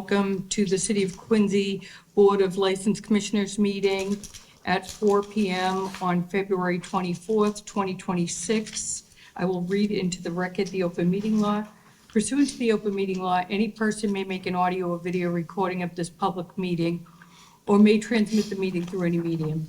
welcome to the City of Quincy Board of License Commissioners meeting at 4 p.m. on February 24th, 2026. I will read into the record the open meeting law. Pursuant to the open meeting law, any person may make an audio or video recording of this public meeting or may transmit the meeting through any medium.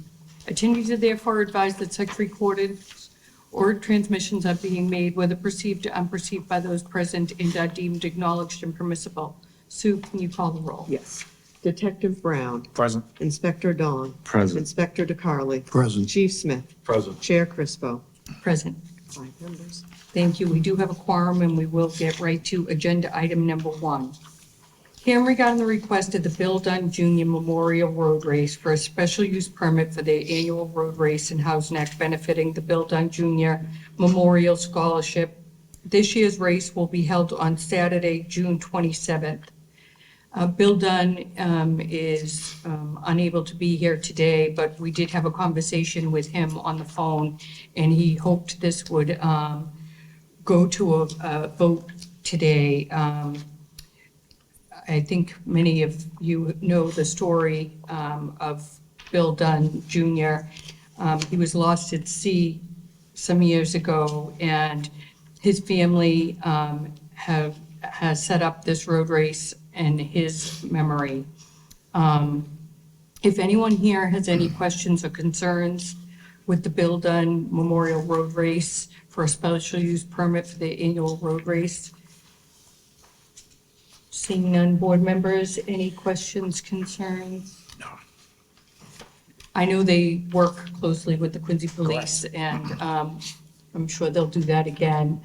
Attendees are therefore advised that such recordings or transmissions are being made, whether perceived or unperceived by those present, and are deemed acknowledged and permissible. Sue, can you call the roll? Yes. Detective Brown. Present. Inspector Dawn. Present. Inspector DeCarli. Present. Chief Smith. Present. Chair Crispo. Present. 5 members. Thank you. We do have a quorum, and we will get right to agenda item number 1. Hearing regarding the request of the Bill Dunn Jr. Memorial Road Race for a special use permit for their annual road race in Housnack benefiting the Bill Dunn Jr. Memorial Scholarship. This year's race will be held on Saturday, June 27th. Bill Dunn is unable to be here today, but we did have a conversation with him on the phone, and he hoped this would go to a vote today. I think many of you know the story of Bill Dunn Jr. He was lost at sea some years ago, and his family has set up this road race in his memory. If anyone here has any questions or concerns with the Bill Dunn Memorial Road Race for a special use permit for the annual road race, seeing none, board members, any questions, concerns? No. I know they work closely with the Quincy Police, and I'm sure they'll do that again.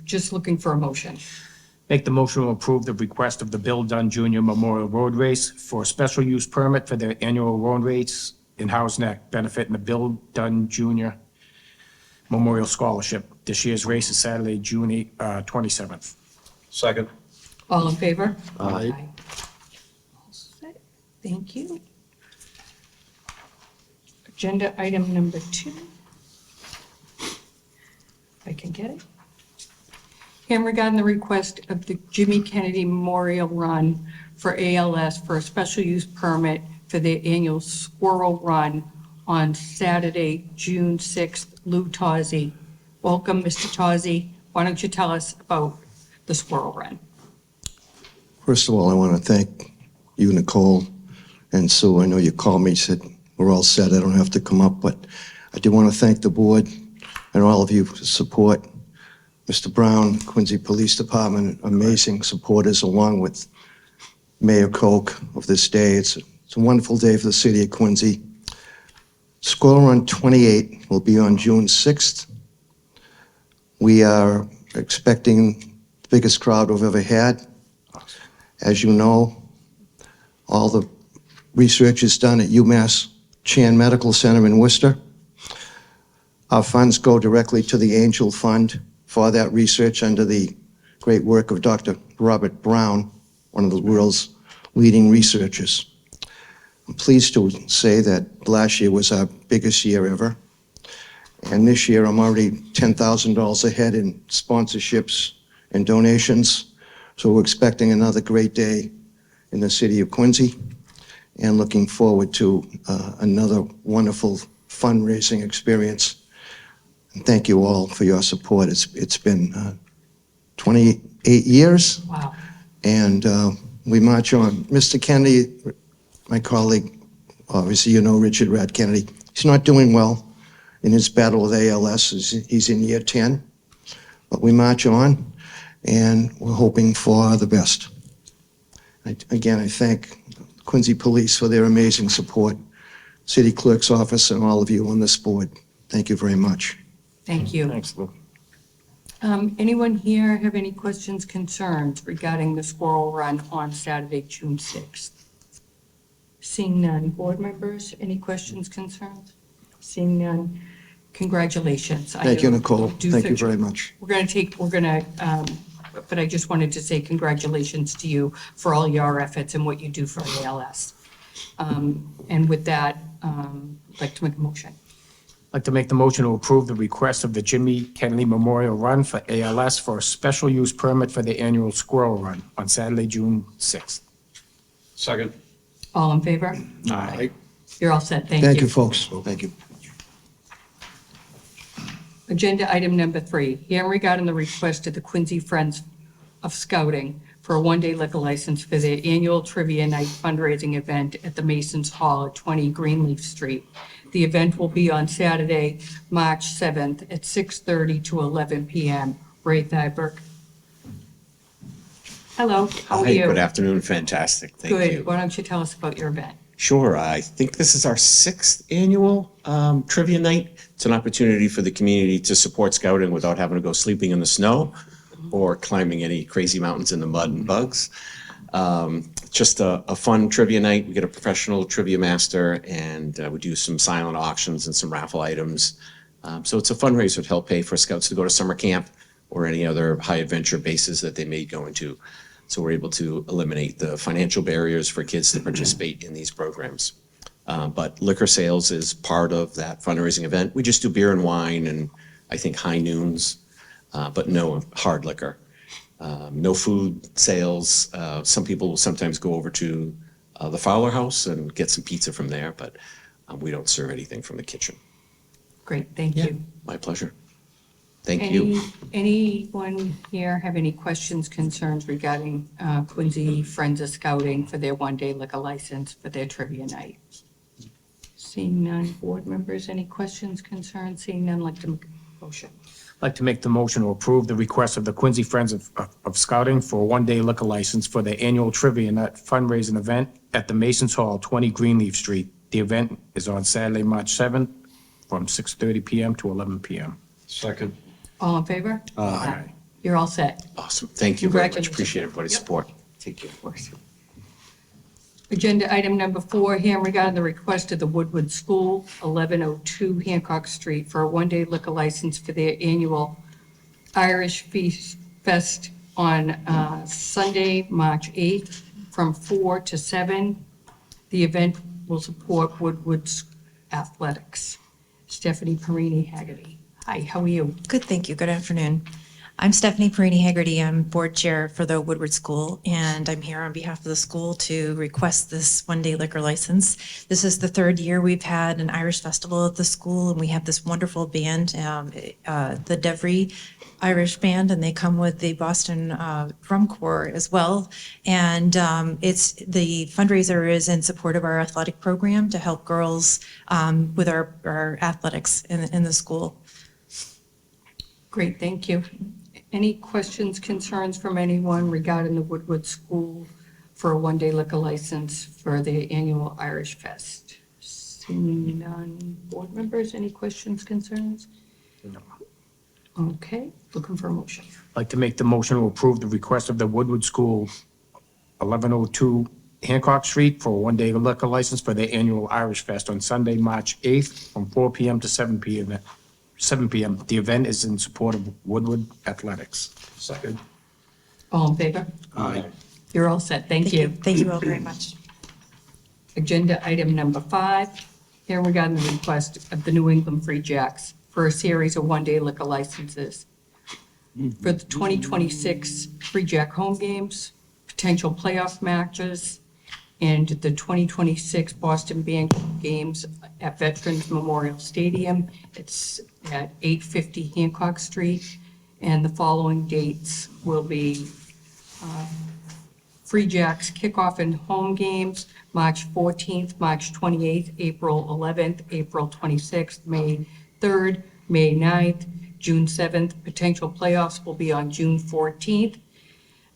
Just looking for a motion. Make the motion to approve the request of the Bill Dunn Jr. Memorial Road Race for a special use permit for their annual road race in Housnack benefiting the Bill Dunn Jr. Memorial Scholarship. This year's race is Saturday, June 27th. Second. All in favor? Aye. All set. Thank you. Agenda item number 2. If I can get it. Hearing regarding the request of the Jimmy Kennedy Memorial Run for ALS for a special use permit for their annual Squirrel Run on Saturday, June 6th. Lou Tozzi. Welcome, Mr. Tozzi. Why don't you tell us about the Squirrel Run? First of all, I want to thank you, Nicole, and Sue. I know you called me, said we're all set, I don't have to come up, but I do want to thank the board and all of you for support. Mr. Brown, Quincy Police Department, amazing supporters, along with Mayor Koch of this day. It's a wonderful day for the city of Quincy. Squirrel Run 28 will be on June 6th. We are expecting the biggest crowd we've ever had. As you know, all the research is done at UMass Chan Medical Center in Worcester. Our funds go directly to the Angel Fund for that research under the great work of Dr. Robert Brown, one of the world's leading researchers. I'm pleased to say that last year was our biggest year ever. And this year I'm already $10,000 ahead in sponsorships and donations. So we're expecting another great day in the city of Quincy and looking forward to another wonderful fundraising experience. And thank you all for your support. It's been 28 years. Wow. And we march on. Mr. Kennedy, my colleague, obviously you know Richard Rad Kennedy, he's not doing well in his battle with ALS. He's in year 10. But we march on, and we're hoping for the best. Again, I thank Quincy Police for their amazing support, City Clerk's office, and all of you on this board. Thank you very much. Thank you. Thanks, Lou. Anyone here have any questions, concerns regarding the Squirrel Run on Saturday, June 6th? Seeing none. Board members, any questions, concerns? Seeing none. Congratulations. Thank you, Nicole. Thank you very much. But I just wanted to say congratulations to you for all your efforts and what you do for ALS. And with that, I'd like to make a motion. I'd like to make the motion to approve the request of the Jimmy Kennedy Memorial Run for ALS for a special use permit for the annual squirrel run on Saturday, June 6th. Second. All in favor? Aye. You're all set. Thank Thank you, you. folks. Thank you. Agenda item number 3, hearing regarding the request of the Quincy Friends of Scouting for a one-day liquor license for their annual trivia night fundraising event at the Masons Hall at 20 Greenleaf Street. The event will be on Saturday, March 7th at 6:30 to 11 p.m. Ray Thyberg. Hello, how are Hi, you? good afternoon. Fantastic. Thank Good. you. Why don't you tell us about your event? Sure. I think this is our 6th annual trivia night. It's an opportunity for the community to support scouting without having to go sleeping in the snow or climbing any crazy mountains in the mud and bugs. Just a fun trivia night. We get a professional trivia master, and we do some silent auctions and some raffle items. So it's a fundraiser to help pay for scouts to go to summer camp or any other high adventure bases that they may go into. So we're able to eliminate the financial barriers for kids to participate in these programs. But liquor sales is part of that fundraising event. We just do beer and wine and I think high noons, but no hard liquor. No food sales. Some people will sometimes go over to the Fowler House and get some pizza from there, but we don't serve anything from the kitchen. Great, thank you. My pleasure. Thank you. Anyone here have any questions, concerns regarding Quincy Friends of Scouting for their one-day liquor license for their trivia night? Seeing none, board members, any questions, concerns? Seeing none, like to make a motion. I'd like to make the motion to approve the request of the Quincy Friends of Scouting for a one-day liquor license for their annual trivia night fundraising event at the Masons Hall, 20 Greenleaf Street. The event is on Saturday, March 7th, from 6:30 p.m. to 11 p.m. Second. All in favor? Aye. You're all set. Awesome. Thank you very much. Congratulations. Appreciate everybody's Yep. support. Take care. Of course. Agenda item number 4, hearing regarding the request of the Woodward School, 1102 Hancock Street, for a one-day liquor license for their annual Irish Feast Fest on Sunday, March 8th, from 4 to 7. The event will support Woodward's athletics. Stephanie Perini Haggerty. Hi, how are you? Good, thank you. Good afternoon. I'm Stephanie Perini Haggerty. I'm board chair for the Woodward School, and I'm here on behalf of the school to request this one-day liquor license. This is the 3rd year we've had an Irish festival at the school, and we have this wonderful band, the Devry Irish Band, and they come with the Boston Drum Corps as well. And it's the fundraiser is in support of our athletic program to help girls with our athletics in the school. Great, thank you. Any questions, concerns from anyone regarding the Woodward School for a one-day liquor license for their annual Irish Fest? Seeing none, board members, any questions, concerns? No. Okay, looking for a motion. I'd like to make the motion to approve the request of the Woodward School, 1102 Hancock Street, for a one-day liquor license for their annual Irish Fest on Sunday, March 8th, from 4 p.m. to 7 p.m. 7 p.m. The event is in support of Woodward Athletics. Second. All in favor? Aye. You're all set, thank you. Thank you all very much. Agenda item number 5, here regarding the request of the New England Free Jacks for a series of one-day liquor licenses for the 2026 Free Jack home games, potential playoff matches, and the 2026 Boston Band games at Veterans Memorial Stadium. It's at 850 Hancock Street, and the following dates will be Free Jacks kickoff and home games, March 14th, March 28th, April 11th, April 26th, May 3rd, May 9th, June 7th. Potential playoffs will be on June 14th.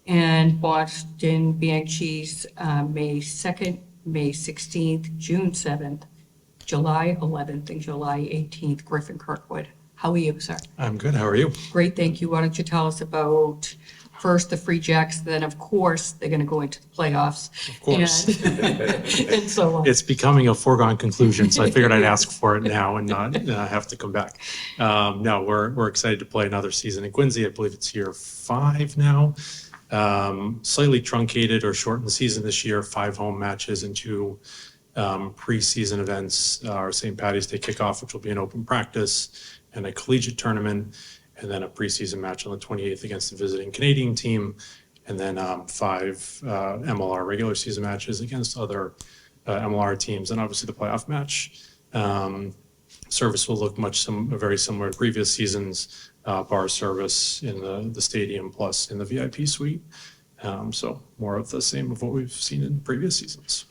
And Boston Banshees, May 2nd, May 16th, June 7th, July 11th, and July 18th, Griffin Kirkwood. How are you, sir? I'm good. How are you? Great, thank you. Why don't you tell us about first the Free Jacks, then of course, they're gonna go into the playoffs. Of course. And so on. It's becoming a foregone conclusion, so I figured I'd ask for it now and not have to come back. No, we're excited to play another season in Quincy. I believe it's year 5 now. Slightly truncated or shortened season this year, 5 home matches and 2 Preseason events are St. Patty's Day kickoff, which will be an open practice, and a collegiate tournament, and then a preseason match on the 28th against the visiting Canadian team, and then 5 MLR regular season matches against other MLR teams, and obviously the playoff match. Service will look very similar to previous seasons. Bar service in the stadium plus in the VIP suite. So more of the same of what we've seen in previous seasons.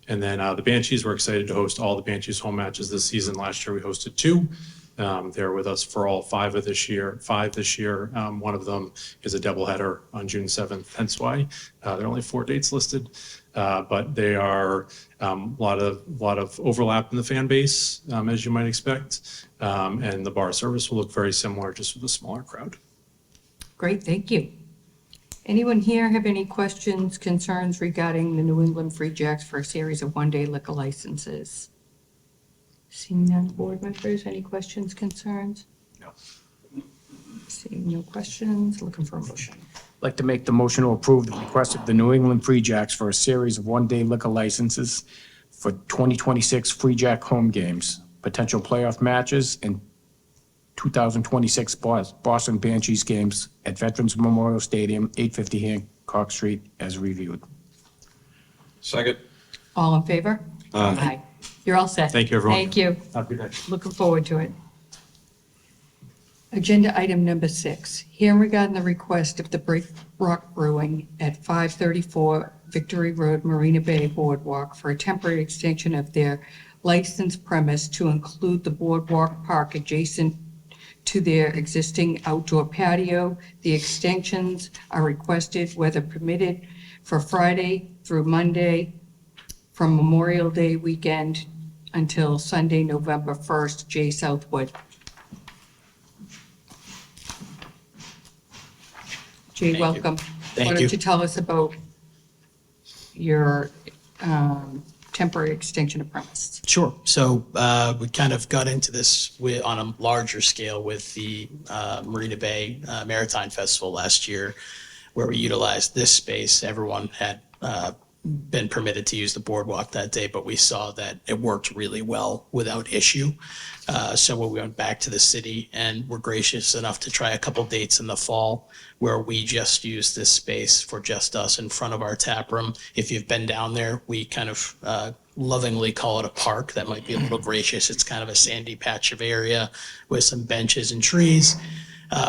And then the Banshees, we're excited to host all the Banshees home matches this season. Last year we hosted 2. They're with us for all 5 this year. One of them is a doubleheader on June 7th, hence why there are only 4 dates listed. But they are a lot of overlap in the fan base, as you might expect. And the bar service will look very similar, just with a smaller crowd. Great, thank you. Anyone here have any questions, concerns regarding the New England Free Jacks for a series of one-day liquor licenses? Seeing none, board members, any questions, concerns? No. Seeing no questions, looking for a motion. I'd like to make the motion to approve the request of the New England Free Jacks for a series of one-day liquor licenses for 2026 Free Jack home games, potential playoff matches, and 2026 Boston Banshees games at Veterans Memorial Stadium, 850 Hancock Street, as reviewed. Second. All in favor? Aye. You're all set. Thank you, everyone. Thank you. Have a good day. Looking forward to it. Agenda item number 6, hearing regarding the request of the Break Rock Brewing at 534 Victory Road, Marina Bay Boardwalk for a temporary extension of their licensed premise to include the boardwalk park adjacent to their existing outdoor patio. The extensions are requested, whether permitted, for Friday through Monday from Memorial Day weekend until Sunday, November 1st. Jay Southwood. Jay, welcome. Why don't you tell us about your temporary extension of premise? Sure. So we kind of got into this on a larger scale with the Marina Bay Maritime Festival last year, where we utilized this space. Everyone had been permitted to use the boardwalk that day, but we saw that it worked really well without issue. So we went back to the city and were gracious enough to try a couple dates in the fall where we just used this space for just us in front of our tap room. If you've been down there, we kind of lovingly call it a park. That might be a little gracious. It's kind of a sandy patch of area with some benches and trees.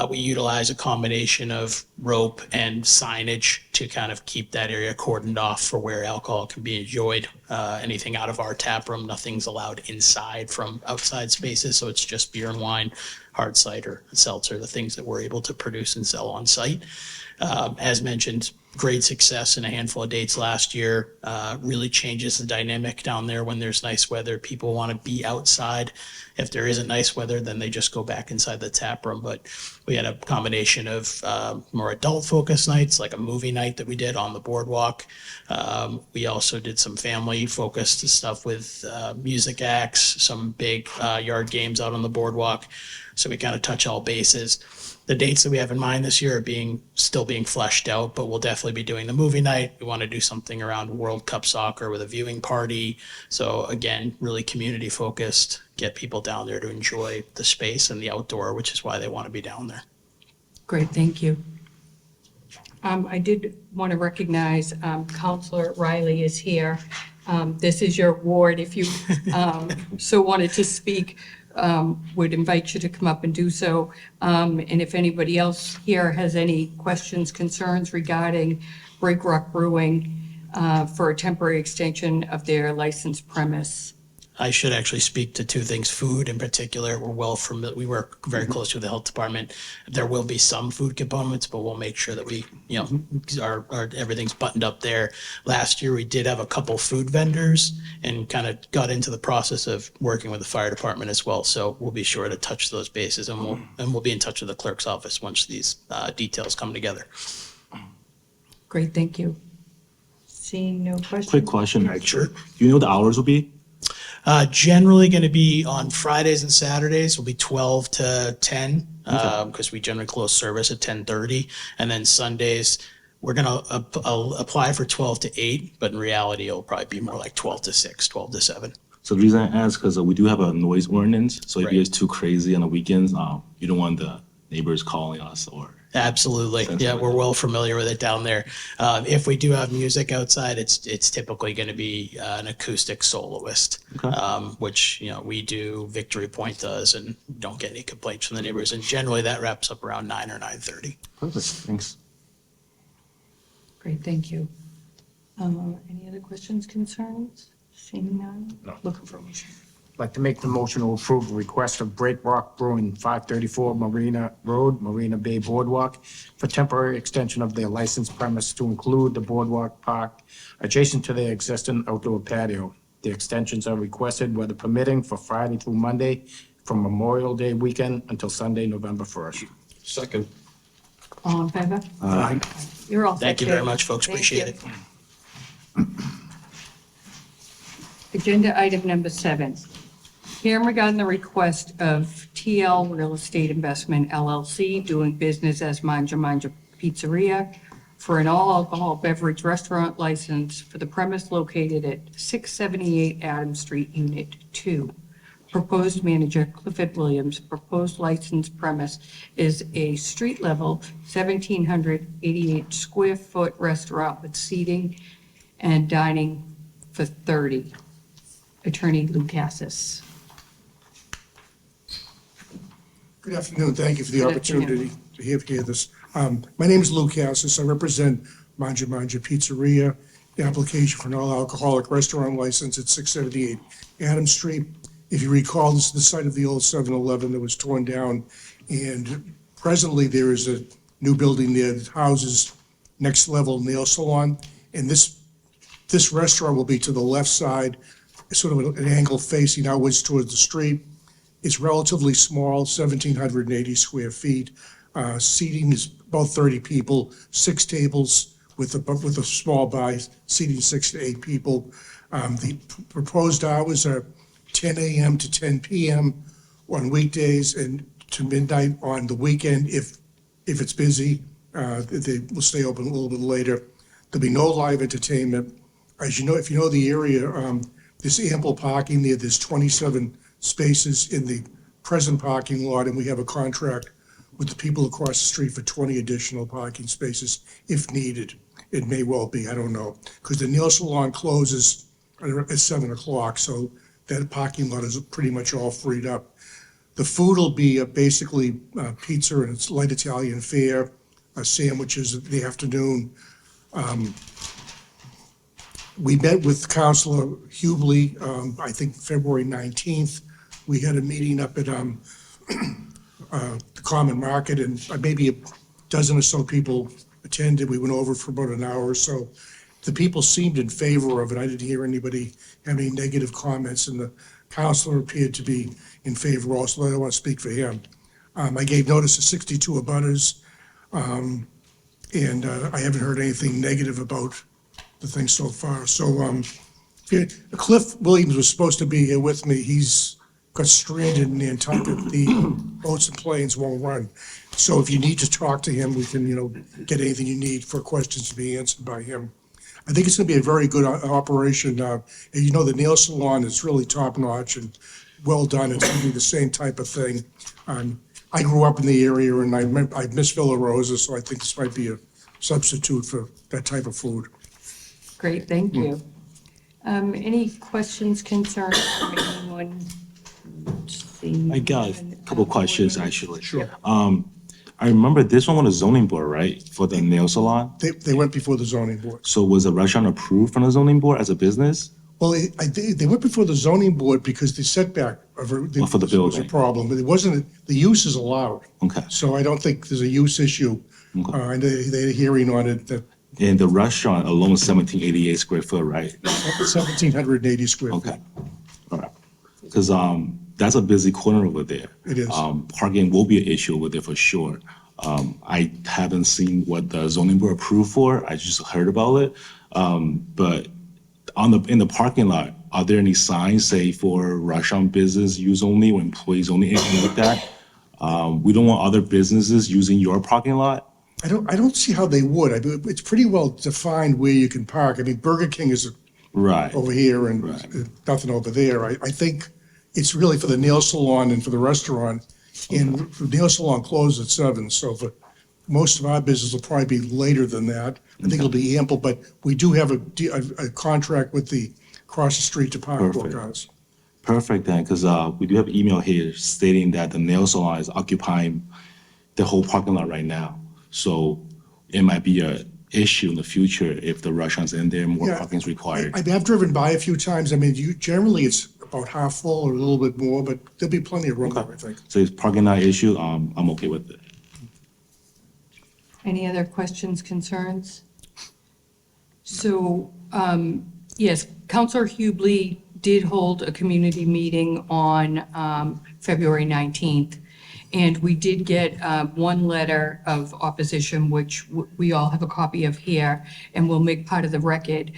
We utilize a combination of rope and signage to kind of keep that area cordoned off for where alcohol can be enjoyed. Anything out of our tap room, nothing's allowed inside from outside spaces. So it's just beer and wine, hard cider, seltzer, the things that we're able to produce and sell on site. As mentioned, great success in a handful of dates last year. Really changes the dynamic down there when there's nice weather. People want to be outside. If there isn't nice weather, then they just go back inside the tap room. But we had a combination of more adult-focused nights, like a movie night that we did on the boardwalk. We also did some family-focused stuff with music acts, some big yard games out on the boardwalk. So we kind of touch all bases. The dates that we have in mind this year are still being fleshed out, but we'll definitely be doing the movie night. We want to do something around World Cup soccer with a viewing party. So again, really community focused, get people down there to enjoy the space and the outdoor, which is why they want to be down there. Great, thank you. I did want to recognize Counselor Riley is here. This is your ward. If you so wanted to speak, would invite you to come up and do so. And if anybody else here has any questions, concerns regarding Break Rock Brewing for a temporary extension of their licensed premise. I should actually speak to 2 things. Food in particular, we're well familiar. We work very closely with the health department. There will be some food components, but we'll make sure that we, everything's buttoned up there. Last year, we did have a couple food vendors and kind of got into the process of working with the fire department as well. So we'll be sure to touch those bases, and we'll be in touch with the clerk's office once these details come together. Great, thank you. Seeing no questions. Quick question. Sure. Do you know what the hours will be? Generally going to be on Fridays and Saturdays will be 12 to 10 because we generally close service at 10:30, and then Sundays We're going to apply for 12 to 8, but in reality, it'll probably be more like 12 to 6, 12 to 7. So the reason I ask, because we do have a noise ordinance, so if Right. it's too crazy on the weekends, you don't want the neighbors calling us or. Absolutely. Yeah, we're well familiar with it down there. If we do have music outside, it's typically going to be an acoustic soloist, Okay. which, we do, Victory Point does, and don't get any complaints from the neighbors. And generally, that wraps up around 9 or 9:30. Perfect, thanks. Great, thank you. Any other questions, concerns? Seeing none? No. Looking for a motion. I'd like to make the motion to approve the request of Break Rock Brewing, 534 Marina Road, Marina Bay Boardwalk, for temporary extension of their licensed premise to include the boardwalk park adjacent to their existing outdoor patio. The extensions are requested, weather permitting, for Friday through Monday, from Memorial Day weekend until Sunday, November 1st. Second. All in favor? Aye. You're all set. Thank you very Jay. much, folks. Thank Appreciate you. it. Agenda item number 7. Hearing regarding the request of TL Real Estate Investment LLC, doing business as Manja Manja Pizzeria, for an all-alcohol beverage restaurant license for the premise located at 678 Adams Street, Unit 2. Proposed manager Clifford Williams. Proposed licensed premise is a street-level 1,788 square foot restaurant with seating and dining for 30. Attorney Lou Cassis. Good afternoon. Thank you for the Good opportunity to hear this. My name is Lou Cassis. I represent Manja Manja Pizzeria, the application for an all-alcoholic restaurant license at 678 Adams Street. If you recall, this is the site of the old 7-Eleven that was torn down, and presently there is a new building there that houses Next Level Nail Salon, and this restaurant will be to the left side, sort of an angle facing outwards towards the street. It's relatively small, 1,780 square feet. Seating is about 30 people, 6 tables with a small bar seating 6 to 8 people. The proposed hours are 10 a.m. to 10 p.m. on weekdays and to midnight on the weekend. If it's busy, they will stay open a little bit later. There'll be no live entertainment. As you know, if you know the area, there's ample parking there. There's 27 spaces in the present parking lot, and we have a contract with the people across the street for 20 additional parking spaces if needed. It may well be, I don't know, because the nail salon closes at 7 o'clock, so that parking lot is pretty much all freed up. The food will be basically pizza and it's light Italian fare, sandwiches in the afternoon. We met with Councilor Hubley, I think February 19th. We had a meeting up at the Common Market, and maybe a dozen or so people attended. We went over for about an hour or so. The people seemed in favor of it. I didn't hear anybody have any negative comments, and the councilor appeared to be in favor also. I don't want to speak for him. I gave notice to 62 abutters, and I haven't heard anything negative about the thing so far. So Cliff Williams was supposed to be here with me. He's got stranded in Nantucket. The boats and planes won't run. So if you need to talk to him, we can, get anything you need for questions to be answered by him. I think it's going to be a very good operation. The nail salon is really top notch and well done. It's going to be the same type of thing. I grew up in the area and I miss Villa Rosa, so I think this might be a substitute for that type of food. Great, thank you. Any questions, concerns from anyone? I got a couple questions, actually. Sure. I remember this one was a zoning board, right, for the nail salon? They went before the zoning board. So was the restaurant approved from the zoning board as a business? Well, they went before the zoning board because the setback of for the was a building. problem, but it wasn't, the use is allowed. Okay. So I don't think there's a use issue. Okay. And they had a hearing on it, that And the restaurant alone is 1,788 square foot, right? 1,780 square feet. Okay. All right. Because that's a busy corner over there. It is. Parking will be an issue over there for sure. I haven't seen what the zoning board approved for. I just heard about it. But in the parking lot, are there any signs, say, for restaurant business use only or employees only, anything like that? We don't want other businesses using your parking lot. I don't see how they would. I mean, it's pretty well defined where you can park. I mean, Burger King is Right. over here and Right. nothing over there. I think it's really for the nail salon and for the restaurant. And the nail salon closes at 7, so for most of our business will probably be later than that. I think it'll be ample, but we do have a contract with the across the street to park Perfect. cars. Perfect then, because we do have email here stating that the nail salon is occupying the whole parking lot right now. So it might be a issue in the future if the restaurant's in there, more Yeah. parking is required. I've driven by a few times. I mean, generally it's about half full or a little bit more, but there'll be plenty of room there, I think. So if parking lot issue, I'm okay with it. Any other questions, concerns? So, yes, Counselor Hubley did hold a community meeting on February 19th, and we did get one letter of opposition, which we all have a copy of here, and we'll make part of the record.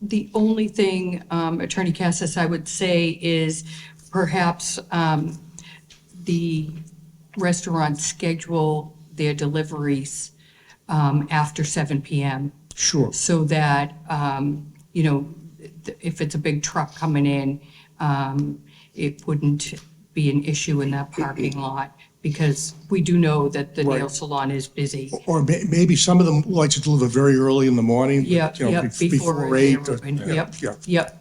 The only thing, Attorney Cassis, I would say is perhaps the restaurants schedule their deliveries after 7 PM. Sure. So that, you know, if it's a big truck coming in, it wouldn't be an issue in that parking lot, because we do know that the nail Right. salon is busy. Or maybe some of them like to deliver very early in the morning. Yeah, you know, yeah, before Before they're 8. open. Yep, Yeah. yep.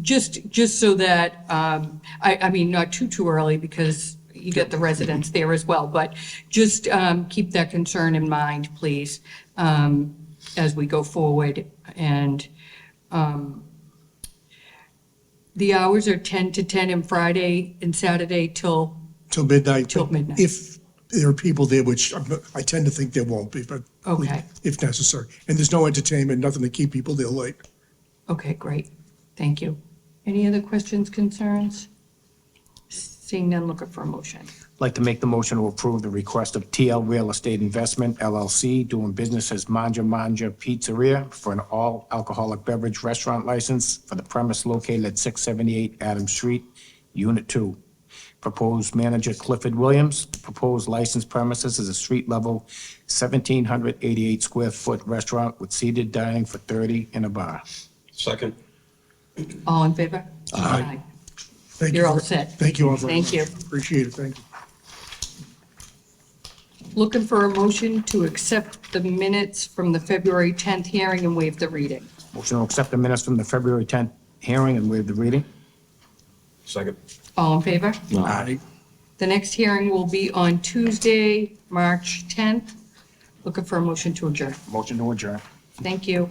Just so that, I mean, not too early, because you get the residents there as well, but just keep that concern in mind, please, as we go forward. And the hours are 10 to 10 and Friday and Saturday till, Till midnight. Till midnight. If there are people there, which I tend to think there won't be, but okay, if necessary. And there's no entertainment, nothing to keep people there late. okay, great, thank you. Any other questions, concerns? Seeing none, looking for a motion. I'd like to make the motion to approve the request of TL Real Estate Investment LLC, doing business as Manja Manja Pizzeria, for an all-alcoholic beverage restaurant license for the premise located at 678 Adams Street, Unit 2. Proposed manager Clifford Williams. Proposed licensed premises is a street-level 1,788 square foot restaurant with seated dining for 30 and a bar. Second. All in favor? Aye. Thank you You're all ver- set. Thank you all very much. Thank you. Appreciate it, thank you. Looking for a motion to accept the minutes from the February 10th hearing and waive the reading. Motion to accept the minutes from the February 10th hearing and waive the reading. Second. All in favor? Aye. The next hearing will be on Tuesday, March 10th. Looking for a motion to adjourn. Motion to adjourn. Thank you.